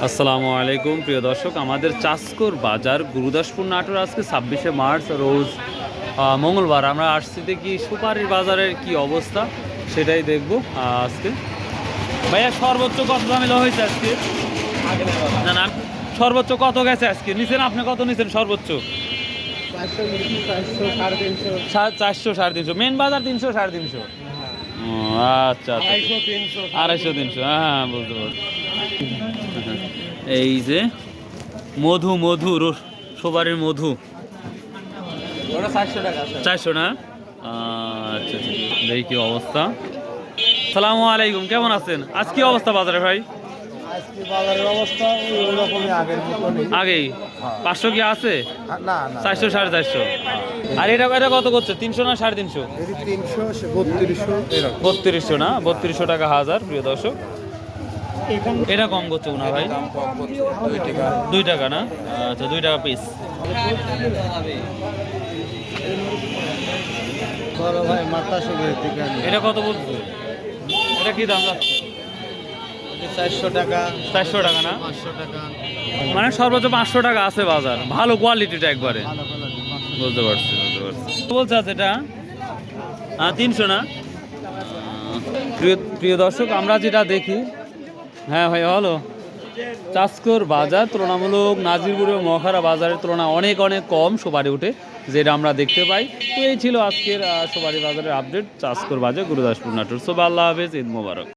আসসালামু আলাইকুম প্রিয় দর্শক, আমাদের চাষকর বাজার গুরুদাসপুর নাটোর আজকে 26শে মার্চ রোজ মঙ্গলবার। আমরা আসছি দেখি সুপারির বাজারের কি অবস্থা সেটাই দেখব আজকে। ভাইয়া সর্বোচ্চ কত দামে লওয়া হয়েছে আজকে? না না, সর্বোচ্চ কত গেছে আজকে? নিছেন আপনি কত নিছেন সর্বোচ্চ? 400 350। মেন বাজার 300 350। আচ্ছা আচ্ছা, 250 300। হ্যাঁ বুঝতে পারছি। এই যে মধু মধু সুপারির মধু 400 না? আচ্ছা আচ্ছা, দেখি কি অবস্থা। সালামু আলাইকুম, কেমন আছেন? আজ কি অবস্থা বাজারে ভাই? আজকে বাজারের অবস্থা ওই রকমই আগের মতনই। আগেই 500 কি আছে? না না, 400 450। আর এটা এটা কত করছে? 300 না 350? এটি 300 3200 এরকম। 3200 না? 3200 টাকা হাজার প্রিয় দর্শক। এটা কম করছে না ভাই? 2 টাকা না? আচ্ছা 2 টাকা পিস। বড় ভাই মাথা শুকিয়ে থেকে এটা কত বলছে? এটা কি দাম যাচ্ছে? 400 টাকা 400 টাকা না? 500 টাকা। মানে সর্বোচ্চ 500 টাকা আছে বাজার, ভালো কোয়ালিটিটা একবারে। বুঝতে পারছি বুঝতে পারছি। বলছে আছে এটা 300 না? প্রিয় প্রিয় দর্শক, আমরা যেটা দেখি, হ্যাঁ ভাই হলো, চাষকর বাজার তুলনামূলক নাজিরপুর ও মহাখারা বাজারের তুলনায় অনেক অনেক কম সুপারি উঠে, যেটা আমরা দেখতে পাই। তো এই ছিল আজকের সুপারি বাজারের আপডেট। চাষকর বাজার গুরুদাসপুর নাটোর। সো আল্লাহ হাফেজ, ঈদ মোবারক।